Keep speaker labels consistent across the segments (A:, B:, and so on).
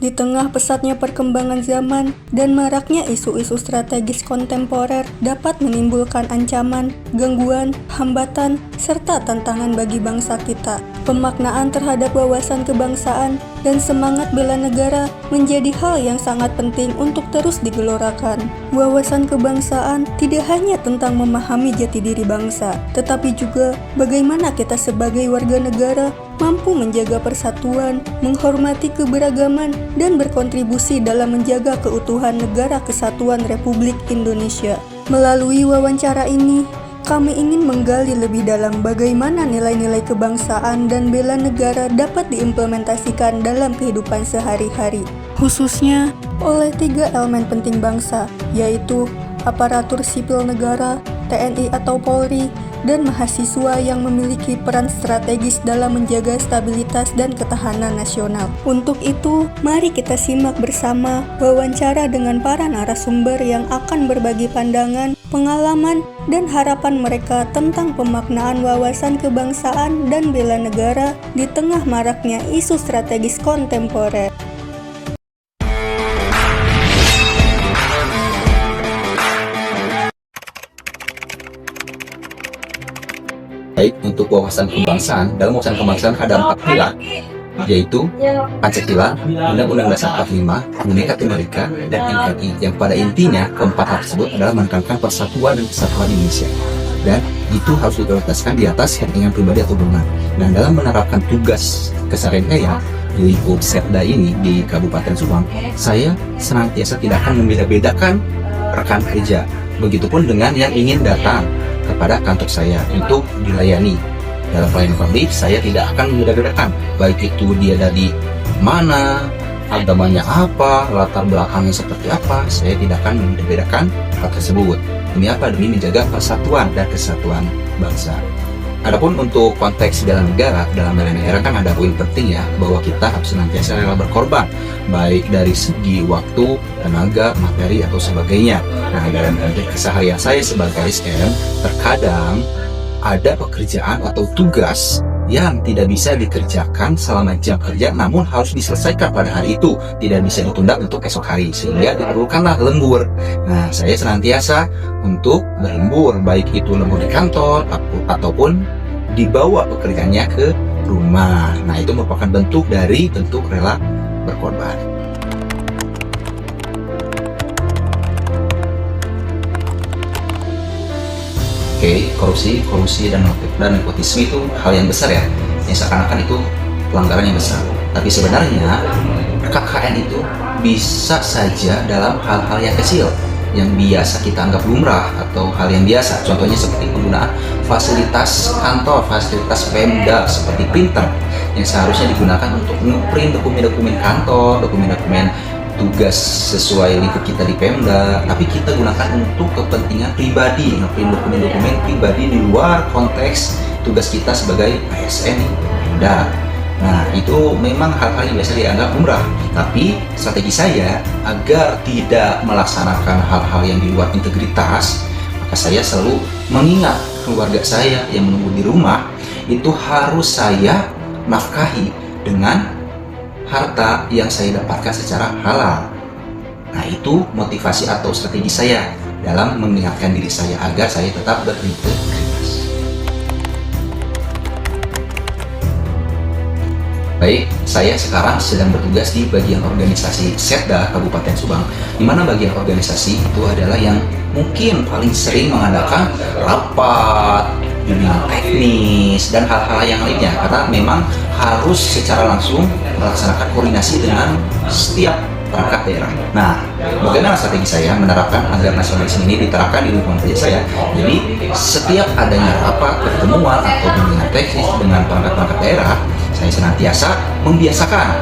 A: Di tengah pesatnya perkembangan zaman dan maraknya isu-isu strategis kontemporer dapat menimbulkan ancaman, gangguan, hambatan, serta tantangan bagi bangsa kita. Pemaknaan terhadap wawasan kebangsaan dan semangat bela negara menjadi hal yang sangat penting untuk terus digelorakan. Wawasan kebangsaan tidak hanya tentang memahami jati diri bangsa, tetapi juga bagaimana kita sebagai warga negara mampu menjaga persatuan, menghormati keberagaman, dan berkontribusi dalam menjaga keutuhan Negara Kesatuan Republik Indonesia. Melalui wawancara ini, kami ingin menggali lebih dalam bagaimana nilai-nilai kebangsaan dan bela negara dapat diimplementasikan dalam kehidupan sehari-hari, khususnya oleh 3 elemen penting bangsa, yaitu aparatur sipil negara, TNI atau Polri, dan mahasiswa yang memiliki peran strategis dalam menjaga stabilitas dan ketahanan nasional. Untuk itu, mari kita simak bersama wawancara dengan para narasumber yang akan berbagi pandangan, pengalaman, dan harapan mereka tentang pemaknaan wawasan kebangsaan dan bela negara di tengah maraknya isu strategis kontemporer.
B: Baik, untuk wawasan kebangsaan, dalam wawasan kebangsaan ada 4 pilar, yaitu Pancasila, Undang-Undang Dasar 45, Bhinneka Tunggal Ika, dan NKRI, yang pada intinya keempat hal tersebut adalah menekankan persatuan dan kesatuan Indonesia, dan itu harus diprioritaskan di atas kepentingan pribadi atau golongan. Nah, dalam menerapkan tugas keseharian saya di lingkup Setda ini di Kabupaten Subang, saya senantiasa tidak akan membeda-bedakan rekan kerja. Begitupun dengan yang ingin datang kepada kantor saya untuk dilayani. Dalam pelayanan publik, saya tidak akan membeda-bedakan, baik itu dia dari mana, agamanya apa, latar belakangnya seperti apa, saya tidak akan membeda-bedakan hal tersebut. Demi apa? Demi menjaga persatuan dan kesatuan bangsa. Adapun untuk konteks bela negara, dalam bela negara kan ada poin penting ya, bahwa kita harus senantiasa rela berkorban, baik dari segi waktu, tenaga, materi, atau sebagainya. Nah, dalam keseharian saya sebagai ASN, terkadang ada pekerjaan atau tugas yang tidak bisa dikerjakan selama jam kerja, namun harus diselesaikan pada hari itu, tidak bisa ditunda untuk esok hari, sehingga diperlukanlah lembur. Nah, saya senantiasa untuk berlembur, baik itu lembur di kantor ataupun dibawa pekerjaannya ke rumah. Nah, itu merupakan bentuk rela berkorban. Oke, korupsi dan nepotisme itu hal yang besar ya, yang seakan-akan itu pelanggaran yang besar. Tapi sebenarnya KKN itu bisa saja dalam hal-hal yang kecil, yang biasa kita anggap lumrah atau hal yang biasa. Contohnya seperti penggunaan fasilitas kantor, fasilitas Pemda seperti printer yang seharusnya digunakan untuk ngeprint dokumen-dokumen kantor, dokumen-dokumen tugas sesuai lingkup kita di Pemda, tapi kita gunakan untuk kepentingan pribadi, ngeprint dokumen-dokumen pribadi di luar konteks tugas kita sebagai ASN Pemda. Nah, itu memang hal-hal yang biasa dianggap lumrah, tapi strategi saya agar tidak melaksanakan hal-hal yang di luar integritas, maka saya selalu mengingat keluarga saya yang menunggu di rumah, itu harus saya nafkahi dengan harta yang saya dapatkan secara halal. Nah, itu motivasi atau strategi saya dalam mengingatkan diri saya agar saya tetap berintegritas. Baik, saya sekarang sedang bertugas di bagian organisasi Setda Kabupaten Subang, di mana bagian organisasi itu adalah yang mungkin paling sering mengadakan rapat, bimbingan teknis, dan hal-hal yang lainnya, karena memang harus secara langsung melaksanakan koordinasi dengan setiap perangkat daerah. Nah, bagaimana strategi saya menerapkan agar nasionalisme ini diterapkan di lingkungan kerja saya? Jadi, setiap adanya rapat, pertemuan, atau bimbingan teknis dengan perangkat-perangkat daerah, saya senantiasa membiasakan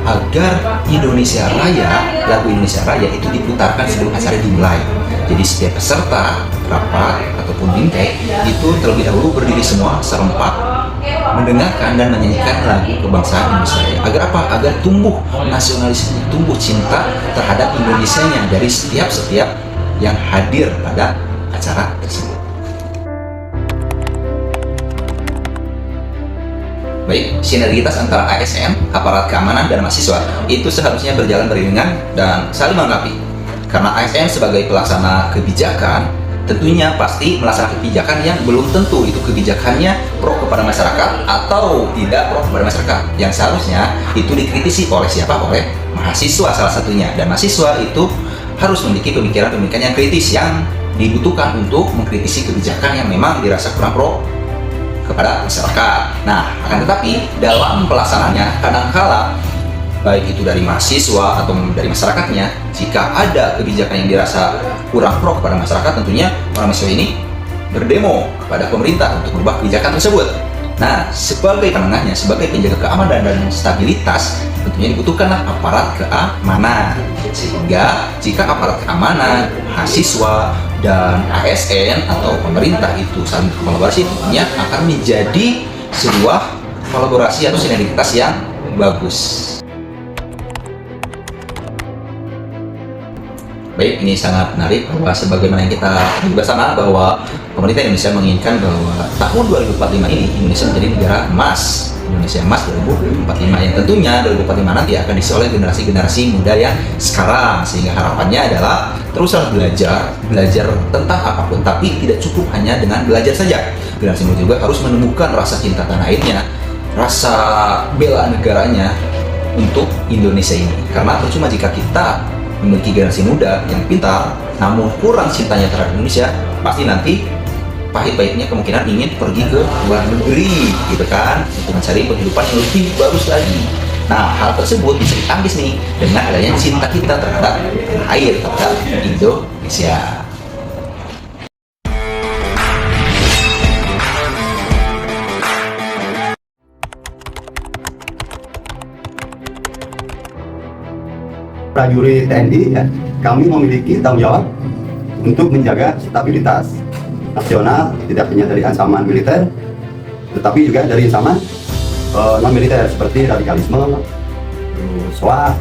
B: agar Indonesia Raya, lagu Indonesia Raya itu diputarkan sebelum acara dimulai. Jadi setiap peserta rapat ataupun bingkai itu terlebih dahulu berdiri semua serempak mendengarkan dan menyanyikan lagu kebangsaan Indonesia Raya. Agar apa? Agar tumbuh nasionalisme, tumbuh cinta terhadap Indonesianya dari setiap yang hadir pada acara tersebut. Baik, sinergitas antara ASN, aparat keamanan, dan mahasiswa itu seharusnya berjalan beriringan dan saling melengkapi. Karena ASN sebagai pelaksana kebijakan, tentunya pasti melaksanakan kebijakan yang belum tentu itu kebijakannya pro kepada masyarakat atau tidak pro kepada masyarakat. Yang seharusnya itu dikritisi oleh siapa? Oleh mahasiswa salah satunya. Dan mahasiswa itu harus memiliki pemikiran-pemikiran yang kritis yang dibutuhkan untuk mengkritisi kebijakan yang memang dirasa kurang pro kepada masyarakat. Nah, akan tetapi dalam pelaksanaannya kadangkala baik itu dari mahasiswa atau dari masyarakatnya, jika ada kebijakan yang dirasa kurang pro kepada masyarakat, tentunya orang mahasiswa ini berdemo kepada pemerintah untuk merubah kebijakan tersebut. Nah, sebagai penengahnya, sebagai penjaga keamanan dan stabilitas, tentunya dibutuhkanlah aparat keamanan. Sehingga jika aparat keamanan, mahasiswa, dan ASN atau pemerintah itu saling berkolaborasi, tentunya akan menjadi sebuah kolaborasi atau sinergitas yang bagus. Baik, ini sangat menarik bahwa sebagaimana yang kita juga sama bahwa pemerintah Indonesia menginginkan bahwa tahun 2045 ini Indonesia menjadi negara emas. Indonesia emas 2045 yang tentunya 2045 nanti akan diisi oleh generasi-generasi muda yang sekarang, sehingga harapannya adalah teruslah belajar tentang apapun, tapi tidak cukup hanya dengan belajar saja. Generasi muda juga harus menemukan rasa cinta tanah airnya, rasa bela negaranya untuk Indonesia ini. Karena percuma jika kita memiliki generasi muda yang pintar namun kurang cintanya terhadap Indonesia, pasti nanti pahit-pahitnya kemungkinan ingin pergi ke luar negeri gitu kan, untuk mencari penghidupan yang lebih bagus lagi. Nah, hal tersebut bisa ditangkis nih dengan adanya cinta kita terhadap air, terhadap Indonesia.
C: Prajurit TNI, ya, kami memiliki tanggung jawab untuk menjaga stabilitas nasional, tidak hanya dari ancaman militer, tetapi juga dari ancaman non militer seperti radikalisme, SWA,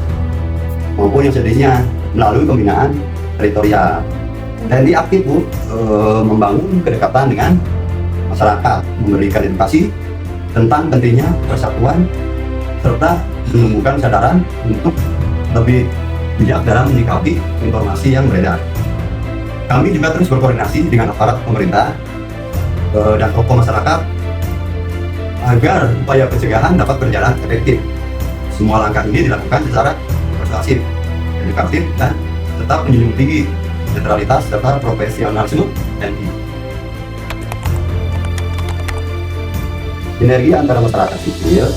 C: maupun yang sejenisnya melalui pembinaan teritorial. TNI aktif membangun kedekatan dengan masyarakat, memberikan edukasi tentang pentingnya persatuan serta menumbuhkan kesadaran untuk lebih bijak dalam menyikapi informasi yang beredar. Kami juga terus berkoordinasi dengan aparat pemerintah dan tokoh masyarakat agar upaya pencegahan dapat berjalan efektif. Semua langkah ini dilakukan secara persuasif, edukatif, dan tetap menjunjung tinggi netralitas serta profesionalisme TNI. Sinergi antara masyarakat sipil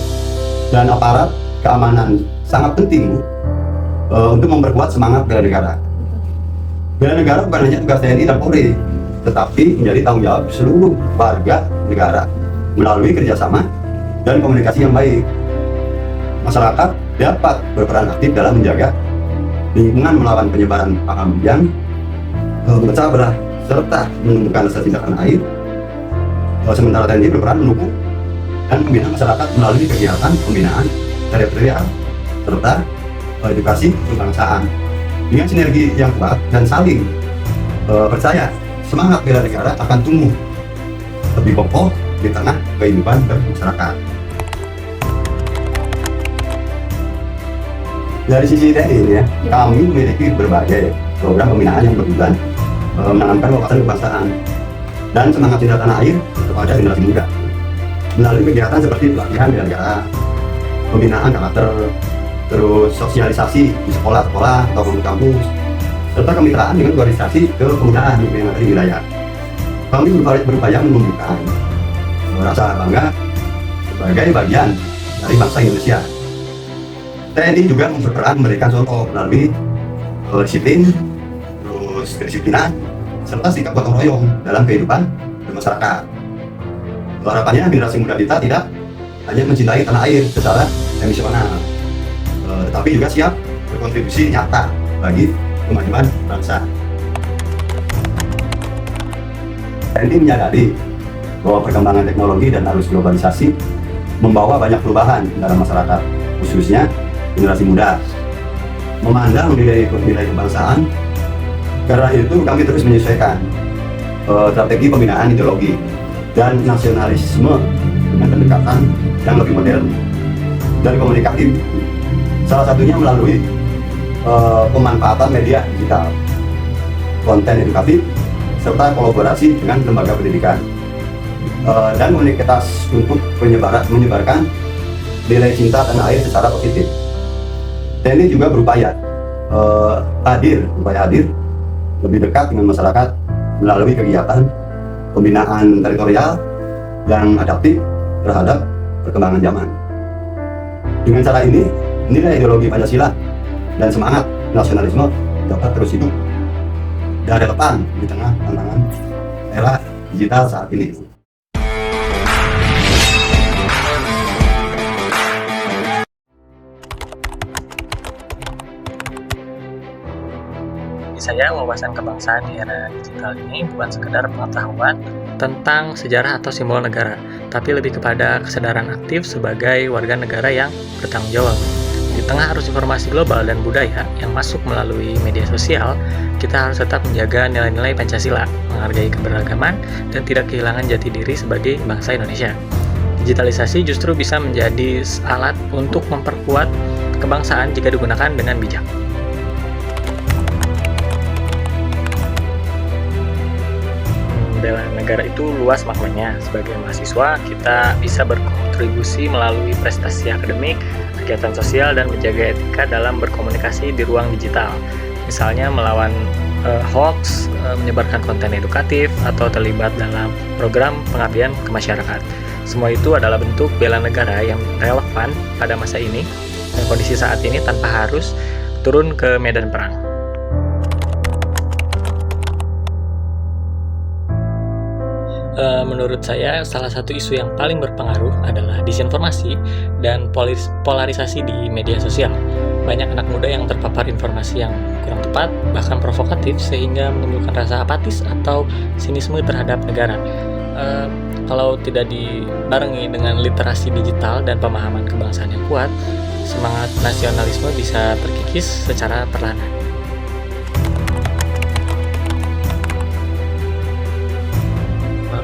C: dan aparat keamanan sangat penting untuk memperkuat semangat bela negara. Bela negara bukan hanya tugas TNI dan Polri, tetapi menjadi tanggung jawab seluruh warga negara melalui kerjasama dan komunikasi yang baik. Masyarakat dapat berperan aktif dalam menjaga lingkungan melawan penyebaran paham yang memecah belah serta menumbuhkan rasa cinta tanah air. Sementara TNI berperan mendukung dan membina masyarakat melalui kegiatan pembinaan teritorial serta edukasi kebangsaan. Dengan sinergi yang kuat dan saling percaya, semangat bela negara akan tumbuh lebih kokoh di tengah kehidupan bermasyarakat. Dari sisi TNI, ya, kami memiliki berbagai program pembinaan yang bertujuan menanamkan wawasan kebangsaan dan semangat cinta tanah air kepada generasi muda melalui kegiatan seperti pelatihan bela negara, pembinaan karakter, terus sosialisasi di sekolah-sekolah atau kampus, serta kemitraan dengan organisasi kepemudaan yang ada di wilayah. Kami berupaya menumbuhkan rasa bangga sebagai bagian dari bangsa Indonesia. TNI juga berperan memberikan contoh melalui disiplin, terus kedisiplinan, serta sikap gotong royong dalam kehidupan bermasyarakat. Harapannya generasi muda kita tidak hanya mencintai tanah air secara emosional, tetapi juga siap berkontribusi nyata bagi kemajuan bangsa. TNI menyadari bahwa perkembangan teknologi dan arus globalisasi membawa banyak perubahan dalam masyarakat, khususnya generasi muda. Memandang nilai kebangsaan, karena itu kami terus menyesuaikan strategi pembinaan ideologi dan nasionalisme dengan pendekatan yang lebih modern dan komunikatif. Salah satunya melalui pemanfaatan media digital, konten edukatif, serta kolaborasi dengan lembaga pendidikan, dan komunitas untuk menyebarkan nilai cinta tanah air secara positif. TNI juga berupaya hadir lebih dekat dengan masyarakat melalui kegiatan pembinaan teritorial yang adaptif terhadap perkembangan zaman. Dengan cara ini, nilai ideologi Pancasila dan semangat nasionalisme dapat terus hidup dan relevan di tengah tantangan era digital saat ini.
D: Saya, wawasan kebangsaan di era digital ini bukan sekedar pengetahuan tentang sejarah atau simbol negara, tapi lebih kepada kesadaran aktif sebagai warga negara yang bertanggung jawab. Di tengah arus informasi global dan budaya yang masuk melalui media sosial, kita harus tetap menjaga nilai-nilai Pancasila, menghargai keberagaman, dan tidak kehilangan jati diri sebagai bangsa Indonesia. Digitalisasi justru bisa menjadi alat untuk memperkuat kebangsaan jika digunakan dengan bijak. Bela negara itu luas maknanya. Sebagai mahasiswa, kita bisa berkontribusi melalui prestasi akademik, kegiatan sosial, dan menjaga etika dalam berkomunikasi di ruang digital. Misalnya melawan hoax, menyebarkan konten edukatif, atau terlibat dalam program pengabdian ke masyarakat. Semua itu adalah bentuk bela negara yang relevan pada masa ini dan kondisi saat ini tanpa harus turun ke medan perang. Menurut saya, salah satu isu yang paling berpengaruh adalah disinformasi dan polarisasi di media sosial. Banyak anak muda yang terpapar informasi yang kurang tepat, bahkan provokatif, sehingga menimbulkan rasa apatis atau sinisme terhadap negara. Kalau tidak dibarengi dengan literasi digital dan pemahaman kebangsaan yang kuat, semangat nasionalisme bisa terkikis secara perlahan.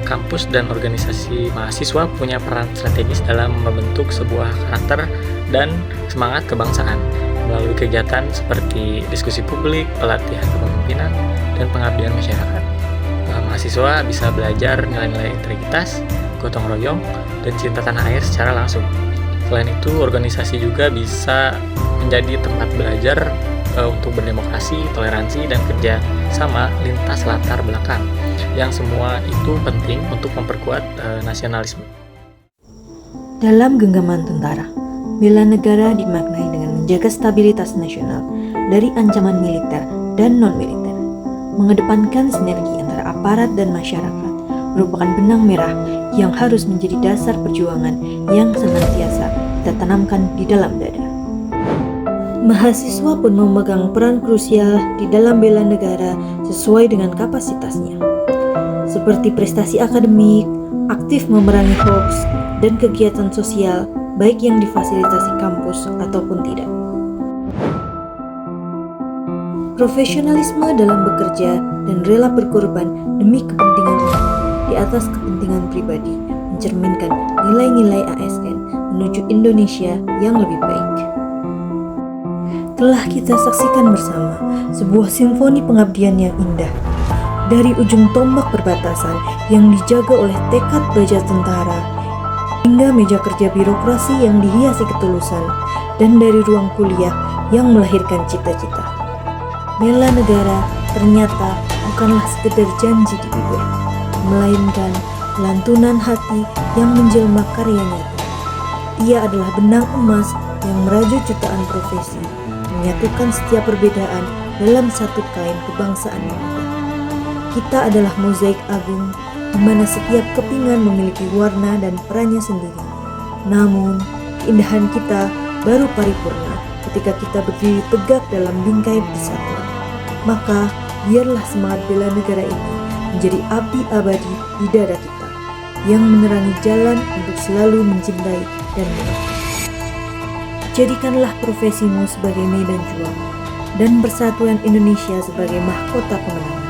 D: Kampus dan organisasi mahasiswa punya peran strategis dalam membentuk sebuah karakter dan semangat kebangsaan melalui kegiatan seperti diskusi publik, pelatihan kepemimpinan, dan pengabdian masyarakat. Mahasiswa bisa belajar nilai-nilai integritas, gotong royong, dan cinta tanah air secara langsung. Selain itu, organisasi juga bisa menjadi tempat belajar untuk berdemokrasi, toleransi, dan kerja sama lintas latar belakang, yang semua itu penting untuk memperkuat nasionalisme.
E: Dalam genggaman tentara, bela negara dimaknai dengan menjaga stabilitas nasional dari ancaman militer dan non-militer, mengedepankan sinergi antara aparat dan masyarakat, merupakan benang merah yang harus menjadi dasar perjuangan yang senantiasa kita tanamkan di dalam dada. Mahasiswa pun memegang peran krusial di dalam bela negara sesuai dengan kapasitasnya, seperti prestasi akademik, aktif memerangi hoax, dan kegiatan sosial baik yang difasilitasi kampus ataupun tidak. Profesionalisme dalam bekerja dan rela berkorban demi kepentingan umum di atas kepentingan pribadi mencerminkan nilai-nilai ASN menuju Indonesia yang lebih baik. Telah kita saksikan bersama sebuah simfoni pengabdian yang indah, dari ujung tombak perbatasan yang dijaga oleh tekad baja tentara, hingga meja kerja birokrasi yang dihiasi ketulusan, dan dari ruang kuliah yang melahirkan cita-cita. Bela negara ternyata bukanlah sekedar janji di bibir, melainkan lantunan hati yang menjelma karya nyata. Ia adalah benang emas yang merajut jutaan profesi, menyatukan setiap perbedaan dalam satu kain kebangsaan yang utuh. Kita adalah mozaik agung, di mana setiap kepingan memiliki warna dan perannya sendiri. Namun, keindahan kita baru paripurna ketika kita berdiri tegak dalam bingkai persatuan. Maka, biarlah semangat bela negara ini menjadi api abadi di dada kita, yang menerangi jalan untuk selalu mencintai dan mengerti. Jadikanlah profesimu sebagai medan juang, dan persatuan Indonesia sebagai mahkota kemenangan.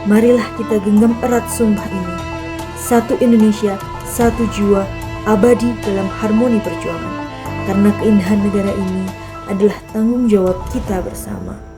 E: Marilah kita genggam erat sumpah ini. Satu Indonesia, satu jiwa, abadi dalam harmoni perjuangan. Karena keindahan negara ini adalah tanggung jawab kita bersama.